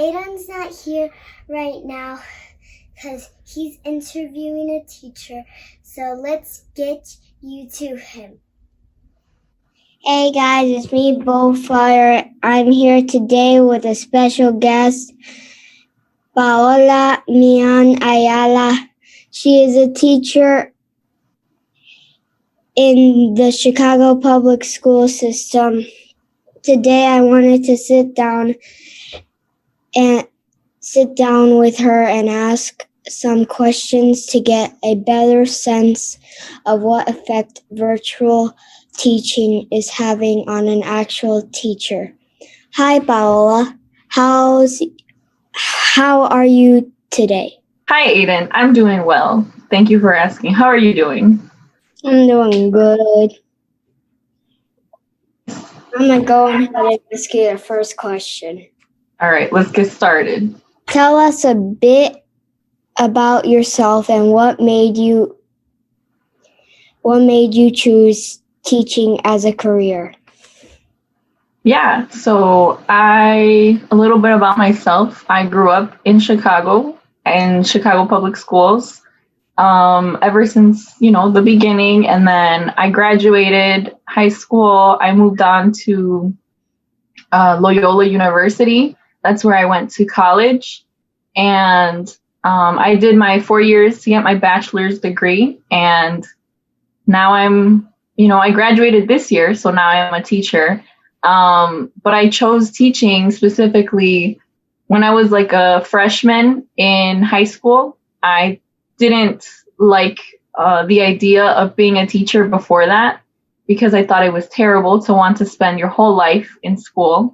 Aiden's not here right now because he's interviewing a teacher. So let's get you to him. Hey guys, it's me, Bullfire. I'm here today with a special guest, Paola Mian Ayala. She is a teacher in the Chicago public school system. Today I wanted to sit down with her and ask some questions to get a better sense of what effect virtual teaching is having on an actual teacher. Hi, Paola. How are you today? Hi, Aiden. I'm doing well. Thank you for asking. How are you doing? I'm doing good. I'm going to go ahead and ask you the first question. All right, let's get started. Tell us a bit about yourself and what made you choose teaching as a career. Yeah, so a little bit about myself. I grew up in Chicago public schools ever since, the beginning. And then I graduated high school. I moved on to Loyola University. That's where I went to college. And I did my 4 years to get my bachelor's degree. And now I graduated this year, so now I'm a teacher. But I chose teaching specifically when I was like a freshman in high school. I didn't like the idea of being a teacher before that because I thought it was terrible to want to spend your whole life in school.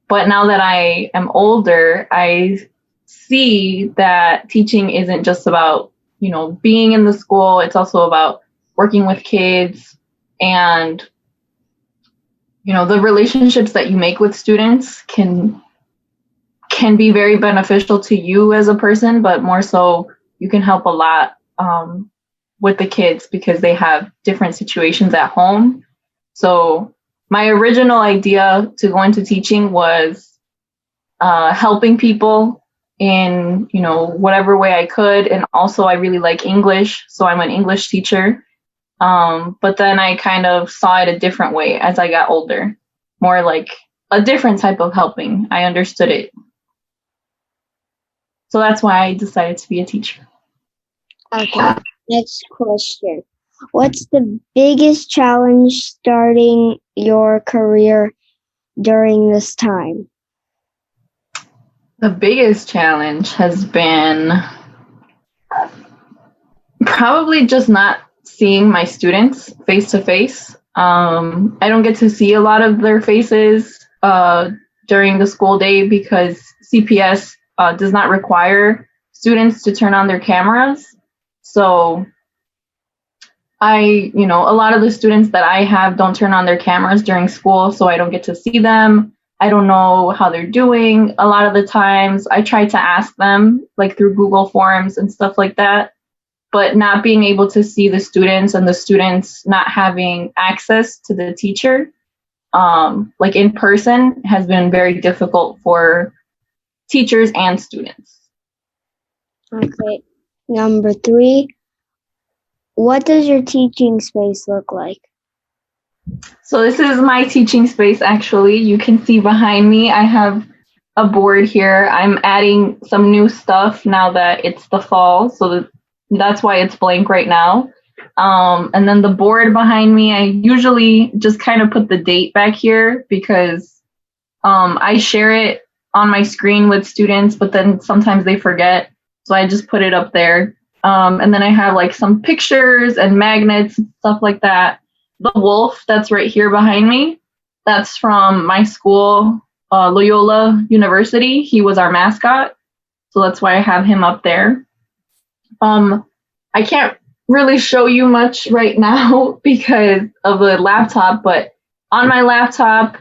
But now that I am older, I see that teaching isn't just about, being in the school. It's also about working with kids and, the relationships that you make with students can be very beneficial to you as a person, but more so you can help a lot with the kids because they have different situations at home. So my original idea to go into teaching was helping people in, whatever way I could. And also I really like English, so I'm an English teacher. But then I kind of saw it a different way as I got older, more like a different type of helping. I understood it. So that's why I decided to be a teacher. Okay, next question. What's the biggest challenge starting your career during this time? The biggest challenge has been probably just not seeing my students face to face. I don't get to see a lot of their faces during the school day because CPS does not require students to turn on their cameras. So a lot of the students that I have don't turn on their cameras during school, so I don't get to see them. I don't know how they're doing. A lot of the times I try to ask them like through Google Forms and stuff like that, but not being able to see the students and the students not having access to the teacher, like in person, has been very difficult for teachers and students. Okay. Number 3, what does your teaching space look like? So this is my teaching space, actually. You can see behind me, I have a board here. I'm adding some new stuff now that it's the fall, so that's why it's blank right now. And then the board behind me, I usually just kind of put the date back here because I share it on my screen with students, but then sometimes they forget. So I just put it up there. And then I have like some pictures and magnets and stuff like that. The wolf that's right here behind me, that's from my school, Loyola University. He was our mascot. So that's why I have him up there. I can't really show you much right now because of the laptop, but on my laptop,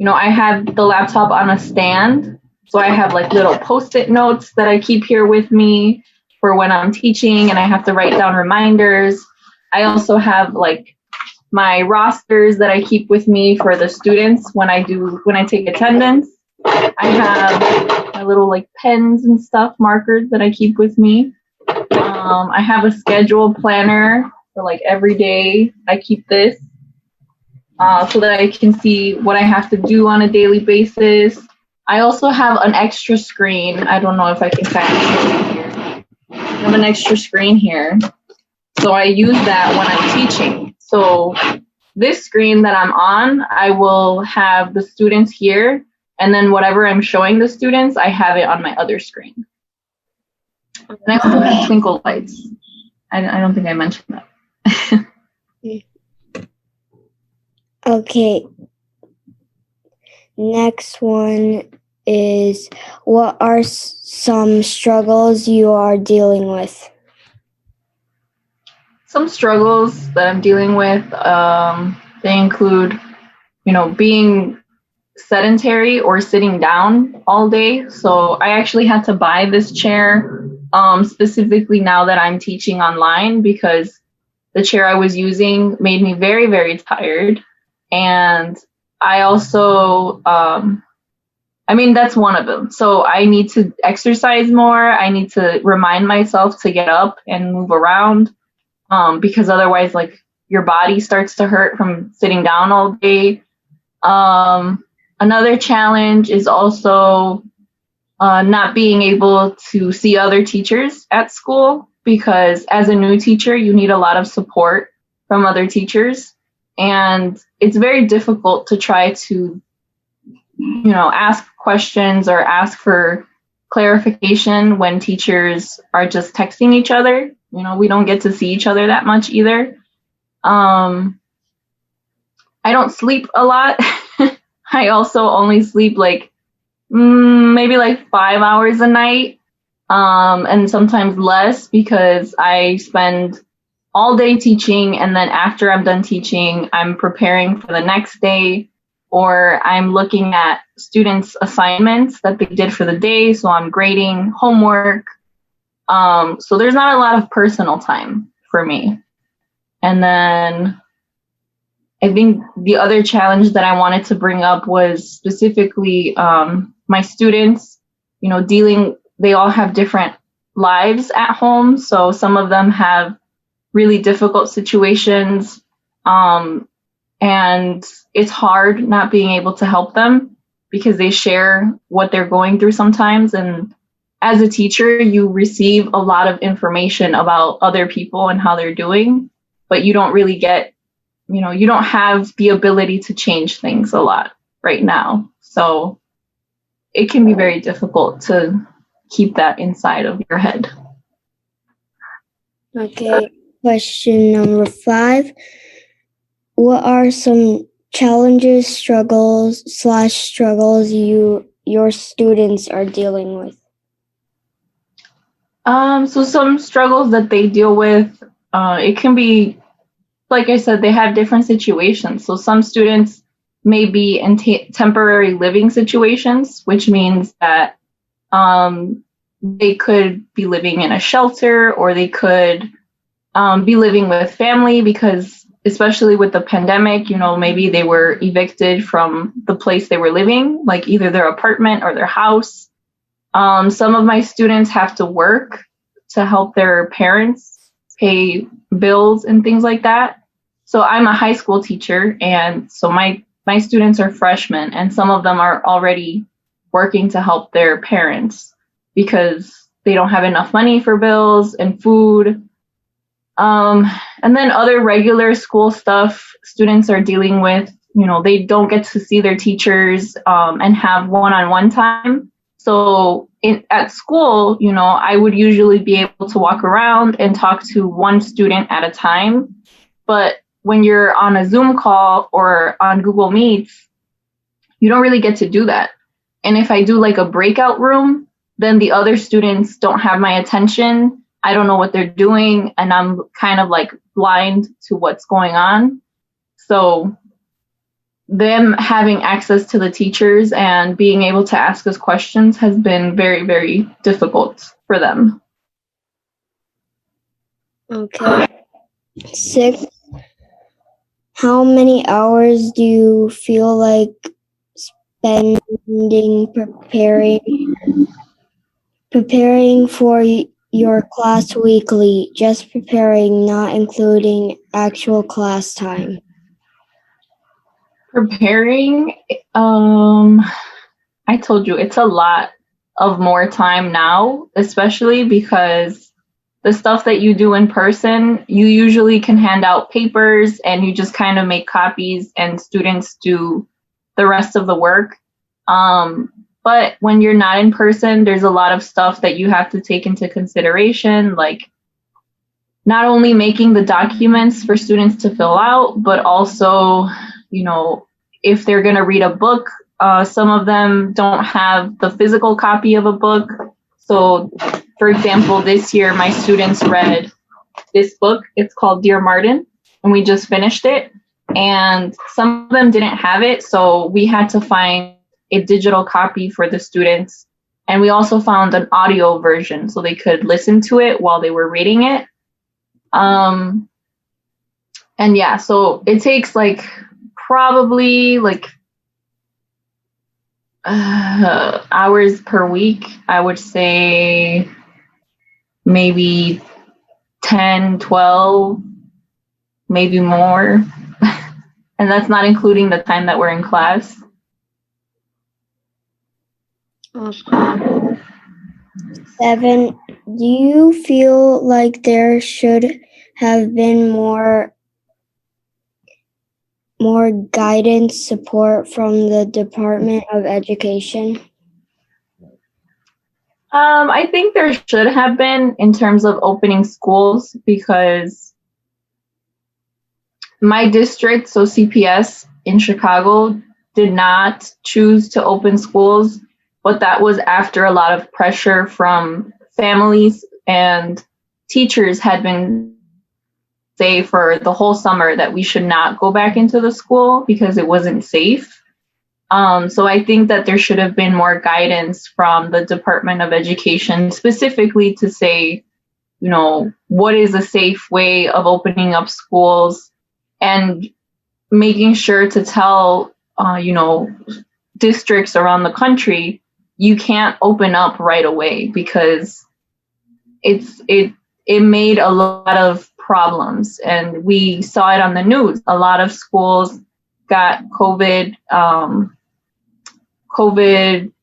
I have the laptop on a stand. So I have like little Post-it notes that I keep here with me for when I'm teaching and I have to write down reminders. I also have like my rosters that I keep with me for the students when I take attendance. I have my little like pens and stuff, markers that I keep with me. I have a schedule planner for like every day. I keep this so that I can see what I have to do on a daily basis. I also have an extra screen. I don't know if I can kind of show you here. I have an extra screen here. So I use that when I'm teaching. So this screen that I'm on, I will have the students here, and then whatever I'm showing the students, I have it on my other screen. And I also have twinkle lights. I don't think I mentioned that. Okay. Next one is, what are some struggles you are dealing with? Some struggles that I'm dealing with, they include, being sedentary or sitting down all day. So I actually had to buy this chair specifically now that I'm teaching online, because the chair I was using made me very, very tired. And I also, that's one of them. So I need to exercise more. I need to remind myself to get up and move around, because otherwise, like, your body starts to hurt from sitting down all day. Another challenge is also not being able to see other teachers at school, because as a new teacher, you need a lot of support from other teachers. And it's very difficult to try to, ask questions or ask for clarification when teachers are just texting each other. We don't get to see each other that much either. I don't sleep a lot. I also only sleep like maybe like 5 hours a night, and sometimes less, because I spend all day teaching, and then after I'm done teaching, I'm preparing for the next day, or I'm looking at students' assignments that they did for the day, so I'm grading homework. So there's not a lot of personal time for me. And then I think the other challenge that I wanted to bring up was specifically my students, they all have different lives at home. So some of them have really difficult situations, and it's hard not being able to help them, because they share what they're going through sometimes. And as a teacher, you receive a lot of information about other people and how they're doing, but you don't really get, you don't have the ability to change things a lot right now. So it can be very difficult to keep that inside of your head. Okay, question number 5. What are some challenges, struggles your students are dealing with? So some struggles that they deal with, it can be, like I said, they have different situations. So some students may be in temporary living situations, which means that they could be living in a shelter, or they could be living with family, because especially with the pandemic, maybe they were evicted from the place they were living, like either their apartment or their house. Some of my students have to work to help their parents pay bills and things like that. So I'm a high school teacher, and so my students are freshmen, and some of them are already working to help their parents because they don't have enough money for bills and food. And then other regular school stuff students are dealing with, they don't get to see their teachers and have one-on-one time. So at school, I would usually be able to walk around and talk to one student at a time. But when you're on a Zoom call or on Google Meets, you don't really get to do that. And if I do like a breakout room, then the other students don't have my attention. I don't know what they're doing, and I'm kind of like blind to what's going on. So them having access to the teachers and being able to ask us questions has been very, very difficult for them. Okay. 6. How many hours do you feel like spending preparing Preparing for your class weekly, just preparing, not including actual class time. Preparing, I told you it's a lot of more time now, especially because the stuff that you do in person, you usually can hand out papers and you just kind of make copies and students do the rest of the work. But when you're not in person, there's a lot of stuff that you have to take into consideration, like not only making the documents for students to fill out, but also, if they're going to read a book, some of them don't have the physical copy of a book. So, for example, this year my students read this book. It's called Dear Martin, and we just finished it. And some of them didn't have it, so we had to find a digital copy for the students. And we also found an audio version so they could listen to it while they were reading it. And yeah, so it takes probably hours per week. I would say maybe 10, 12, maybe more. And that's not including the time that we're in class. Okay. 7, do you feel like there should have been more guidance support from the Department of Education? I think there should have been in terms of opening schools, because my district, so CPS in Chicago, did not choose to open schools, but that was after a lot of pressure from families, and teachers had been say for the whole summer that we should not go back into the school because it wasn't safe. So I think that there should have been more guidance from the Department of Education specifically to say, what is a safe way of opening up schools, and making sure to tell, districts around the country, you can't open up right away because it made a lot of problems, and we saw it on the news. A lot of schools got COVID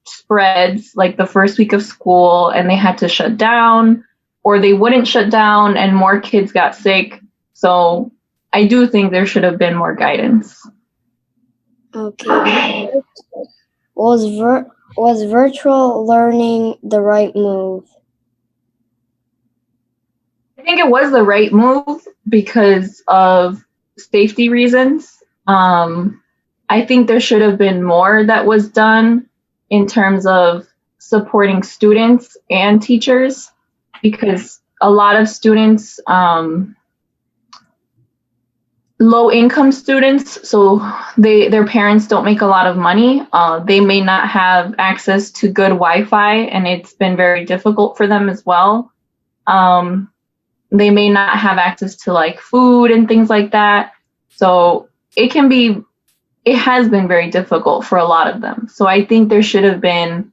spreads the first week of school, and they had to shut down, or they wouldn't shut down and more kids got sick. So I do think there should have been more guidance. Okay. Was virtual learning the right move? I think it was the right move because of safety reasons. I think there should have been more that was done in terms of supporting students and teachers, because a lot of students, low income students, so their parents don't make a lot of money. They may not have access to good Wi-Fi, and it's been very difficult for them as well. They may not have access to food and things like that. So it has been very difficult for a lot of them. So I think there should have been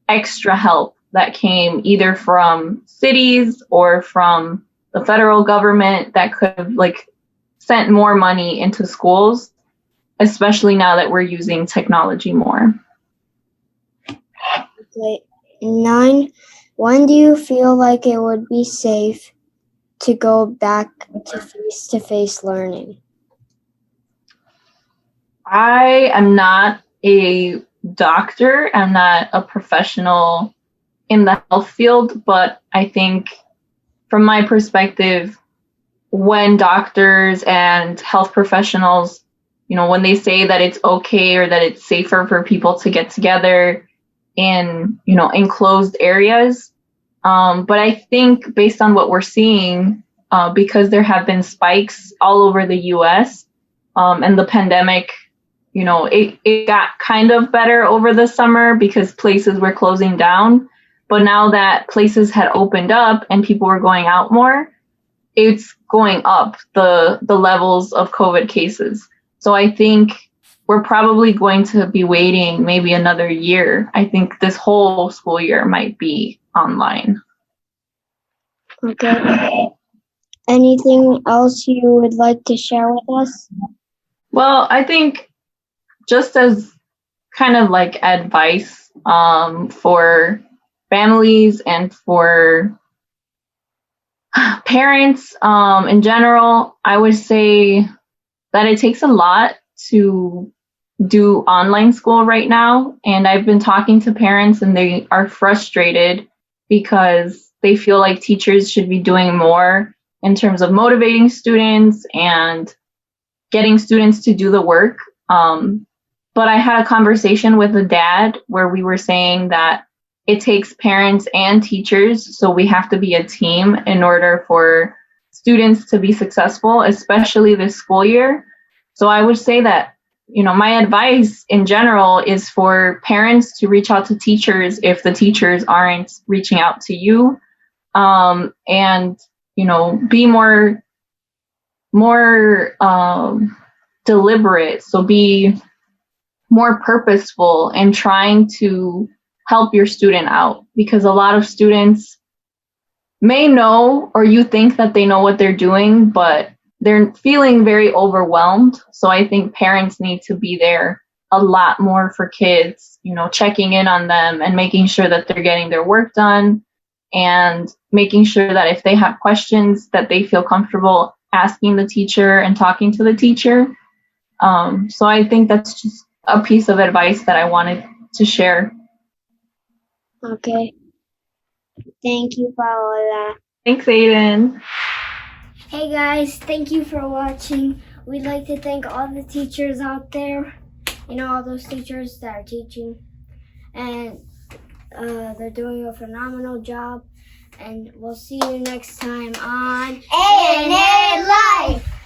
extra help that came either from cities or from the federal government that could have sent more money into schools, especially now that we're using technology more. Okay. 9, when do you feel like it would be safe to go back to face-to-face learning? I am not a doctor. I'm not a professional in the health field, but I think from my perspective, when doctors and health professionals, when they say that it's okay or that it's safer for people to get together in, enclosed areas. But I think based on what we're seeing, because there have been spikes all over the US, and the pandemic, it got kind of better over the summer because places were closing down. But now that places had opened up and people were going out more, it's going up the levels of COVID cases. So I think we're probably going to be waiting maybe another year. I think this whole school year might be online. Okay. Anything else you would like to share with us? Well, I think just as kind of like advice for families and for parents in general, I would say that it takes a lot to do online school right now. And I've been talking to parents and they are frustrated because they feel like teachers should be doing more in terms of motivating students and getting students to do the work. But I had a conversation with a dad where we were saying that it takes parents and teachers, so we have to be a team in order for students to be successful, especially this school year. So I would say that, my advice in general is for parents to reach out to teachers if the teachers aren't reaching out to you, and be more deliberate. So be more purposeful in trying to help your student out, because a lot of students may know, or you think that they know what they're doing, but they're feeling very overwhelmed. So I think parents need to be there a lot more for kids, checking in on them and making sure that they're getting their work done, and making sure that if they have questions that they feel comfortable asking the teacher and talking to the teacher. So I think that's just a piece of advice that I wanted to share. Okay. Thank you for all of that. Thanks, Aiden. Hey guys, thank you for watching. We'd like to thank all the teachers out there, all those teachers that are teaching, and they're doing a phenomenal job. And we'll see you next time on A&A Life.